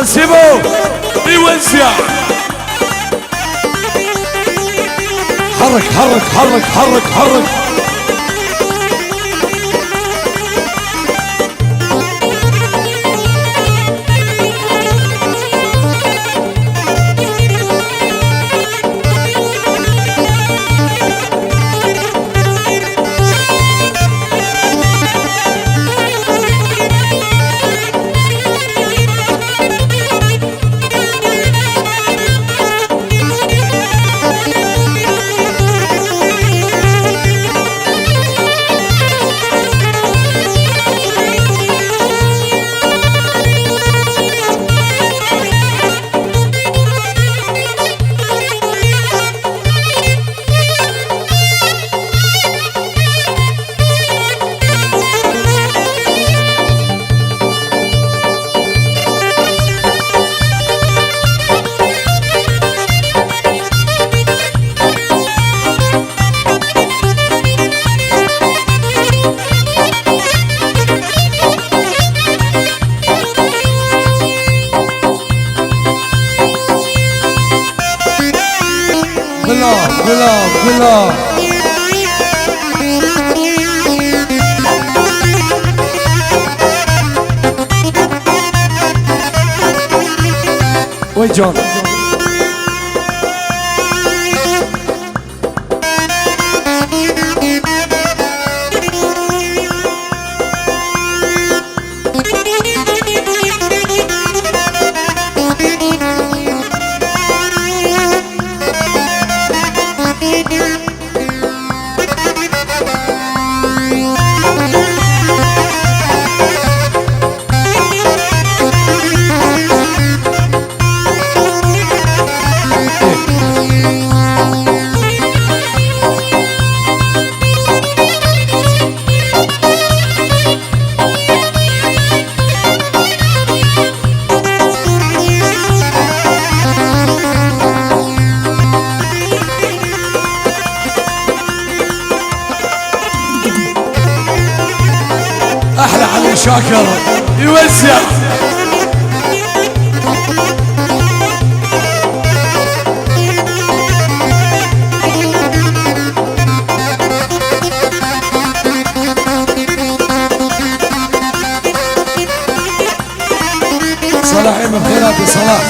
يلا سيبو بيوزع. حرك حرك حرك حرك حرك. بلا وين جون؟ احلى علي شاكر يوزع. صلاح من خيرات صلاح.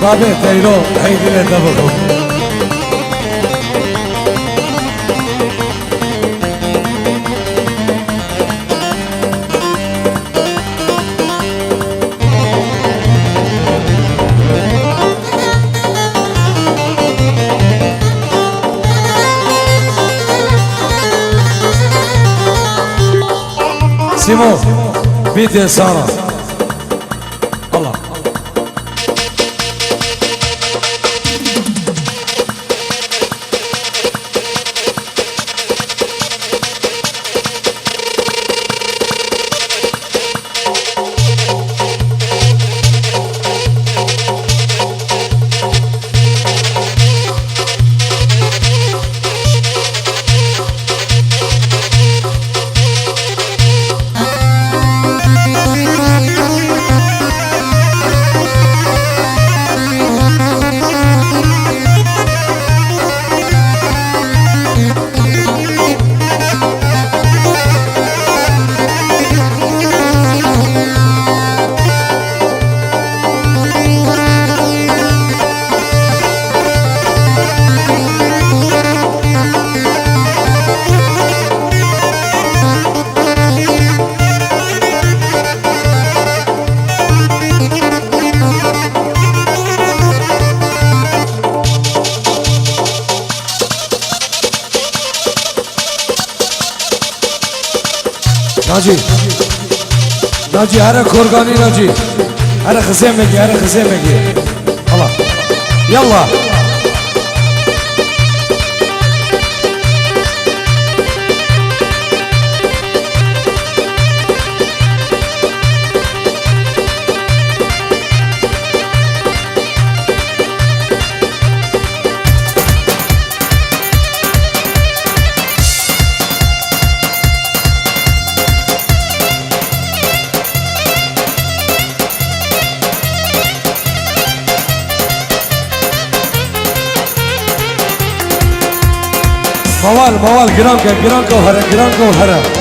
بابي تيرو حيدي له دبكو. سيمو بيت يا سارة. الله ناجي ناجي هرا كورغاني ناجي هرا خزيمكي هرا خزيمكي. الله يلا موال جرانكا وهرا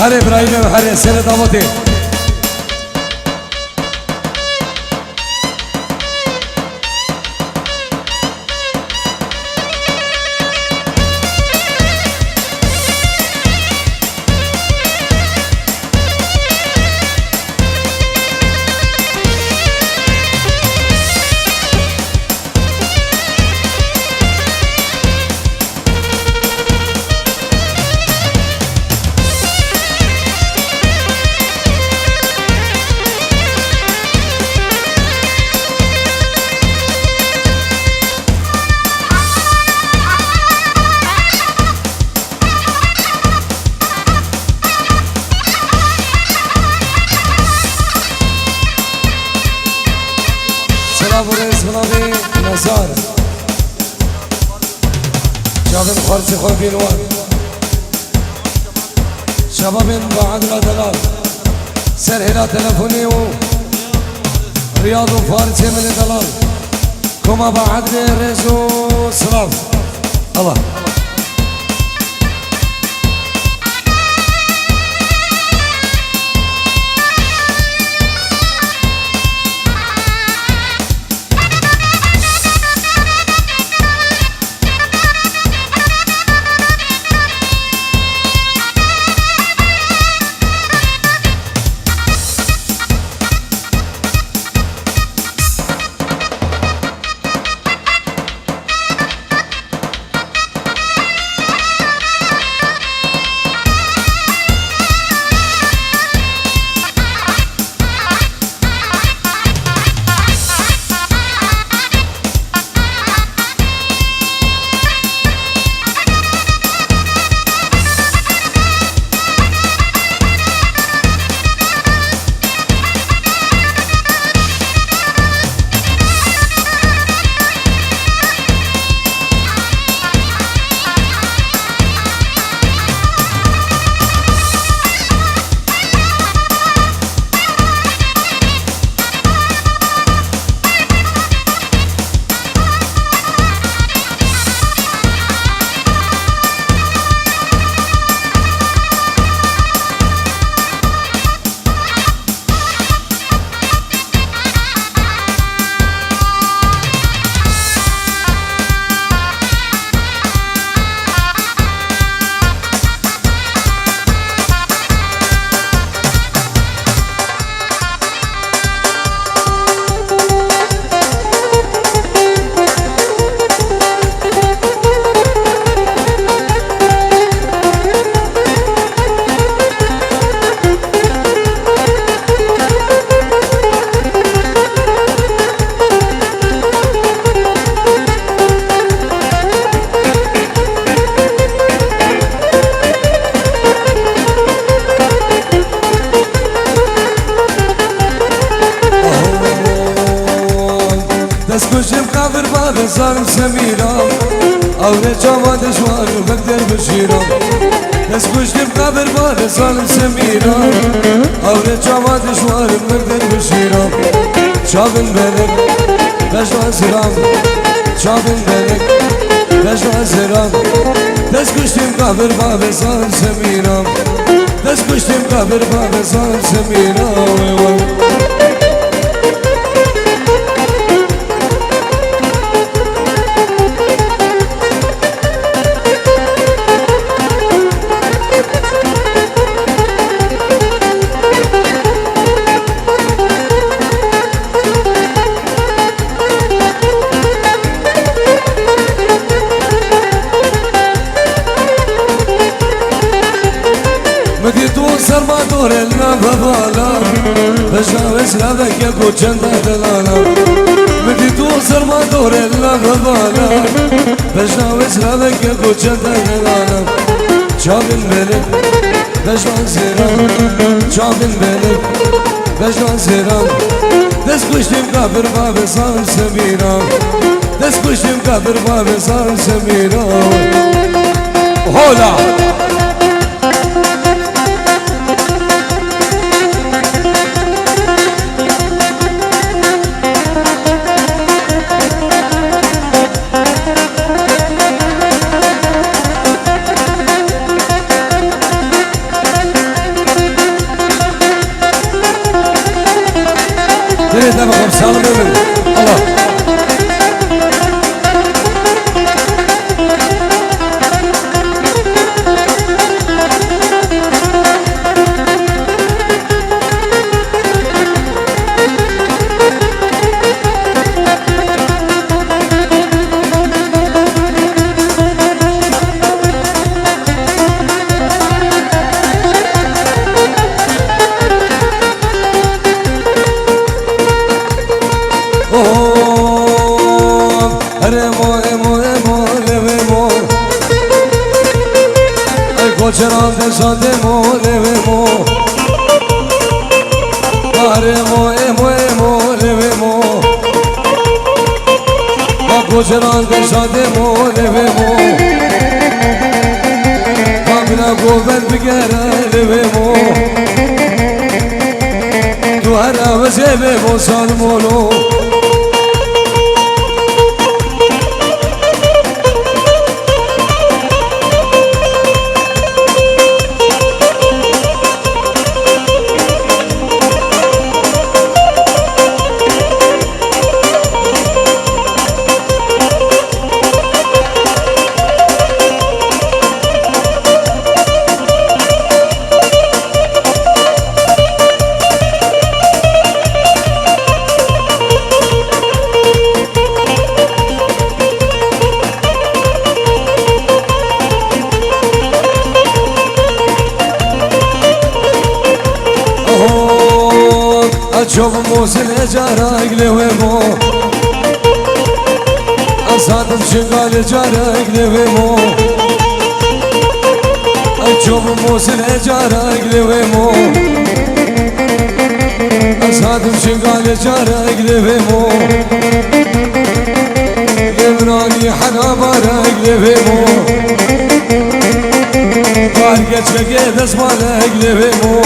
هر ابراهیم و هر سر داماتی اسمنامي نزار شباب خالص خوي بينوان شباب بعد لا دلال سر هنا تلفوني و رياض وفارسي من دلال كما بعد رزو سلام الله صار سميرة أو نجامة دشوار بقدر بشيرة ناس كشت بقبر بار صار سميرة أو نجامة دشوار بقدر بشيرة شابن بلك بجوا سلام شابن بلك بجوا سلام ناس كشت بقبر بار صار سميرة ناس كشت بقبر بار صار سميرة مديتو سرما دور النبى بالا بجاوز لابك يا كوچندا دلالا مديتو سرما دور النبى بالا بجاوز لابك يا كوچندا دلالا جابن بلد بجوان زيران جابن بلد بجوان زيران دست کشتیم کافر باب سان سمیران دست کشتیم کافر باب سان سمیران هولا Nereye bakalım sağlam ömür. Allah. Koçeran desade mo leve mo Are mo emo leve mo Koçeran desade mo leve mo Kamila govel bigere leve mo Tu hara vezebe mo salmolo Çok muzile carak levemo Asadım şıngale carak levemo Çok muzile carak levemo Asadım şıngale carak levemo Emrani hana barak levemo Var geçke desmalak levemo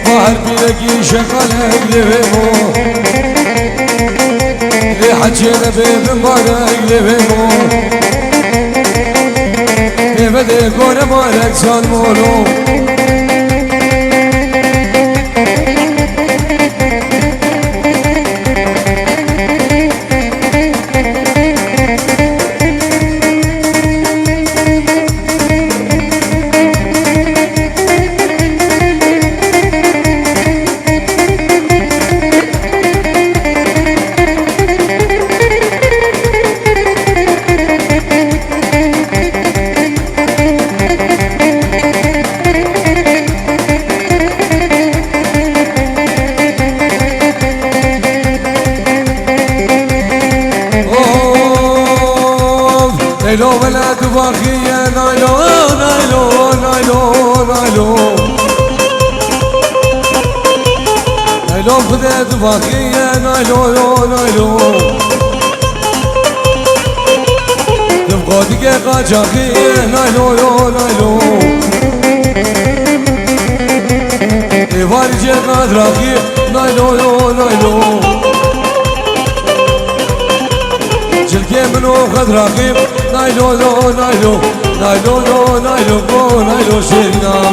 ظهر بلقي شغالك لفهمو اللي حجينا بمبارك لفهمو في بدك وانا مالك صالمولو نايلو بلاد باخية نايلو نايلو نايلو نايلو نايلو بلاد باخية نايلو نايلو تبقى دقيقة جاخية نايلو نايلو إيواري جيقة دراخية نايلو نايلو جلكي منو خد رقيب نايلو نايلو نايلو نايلو نايلو شيرنا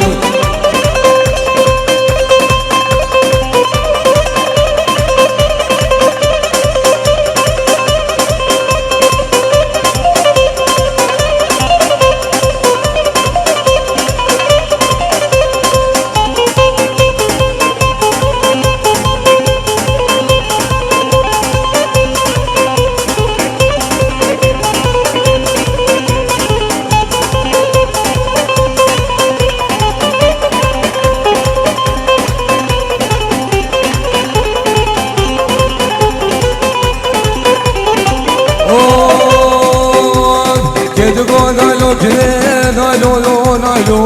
نايلو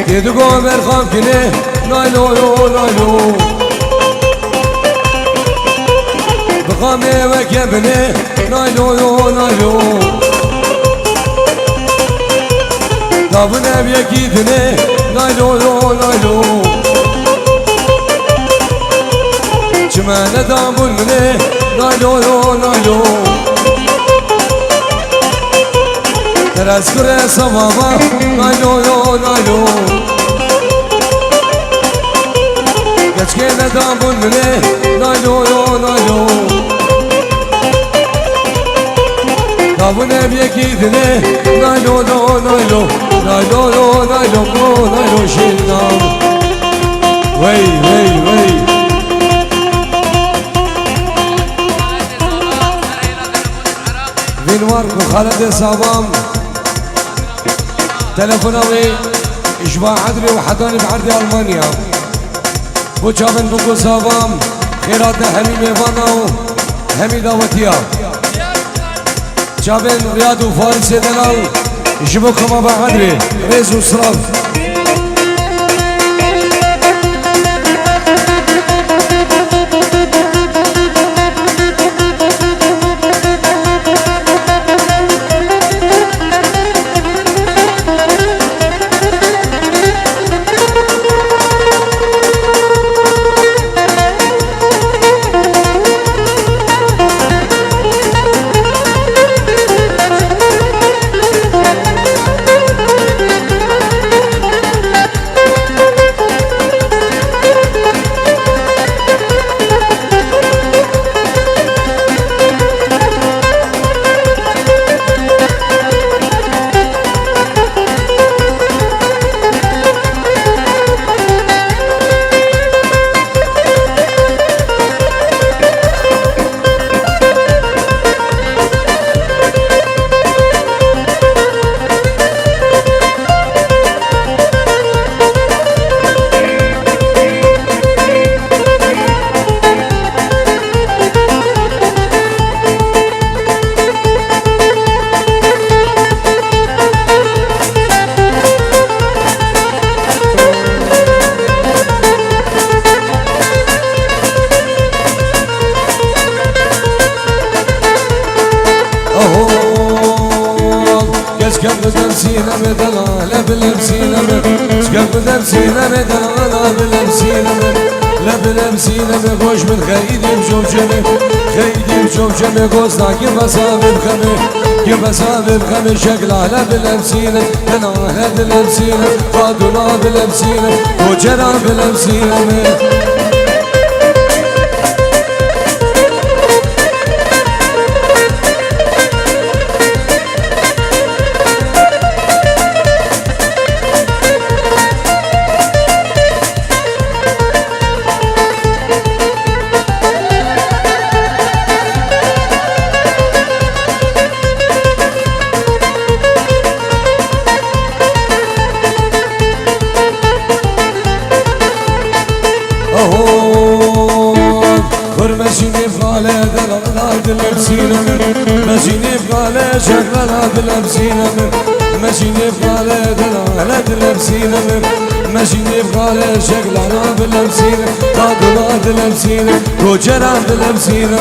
يدقو برخام كنه نايلو نايلو بقامي وكبنه نايلو نايلو دابنا بيكيدنه نايلو نايلو جمال دابن منه نايلو نايلو تذكر صبابا نايلو نايلو كشكينا دابن منه نايلو نايلو دابنا بيكيدنه نايلو نايلو نايلو نايلو نايلو شيلنا وي وي وي ماركو خالد صابام تلفونوي إشباع عدري وحضاني بعرضي ألمانيا بوشابن بوكو صابام خيرات حميمي فانو حميدة وتيا شابن رياض وفارس دلال إشبوكما بعدري ريز وصراف سينا لا بلبسينا شكب دبسينا لا بلبسينا لا بلبسينا خوش من خيدي بشوف جمي خيدي بشوف جمي قوسنا كيف أصابب خمي كيف أصابب خمي شكلها لا بلبسينا لا بلبسينا فاضنا بلبسينا وجرى بلبسينا ماشيني بغالي بلبسينا ماشيني بغالي شغلة بلبسينا ماشيني بغالي بلبسينا ماشيني بغالي شغلة بلبسينا قادرة بلبسينا وجرة بلبسينا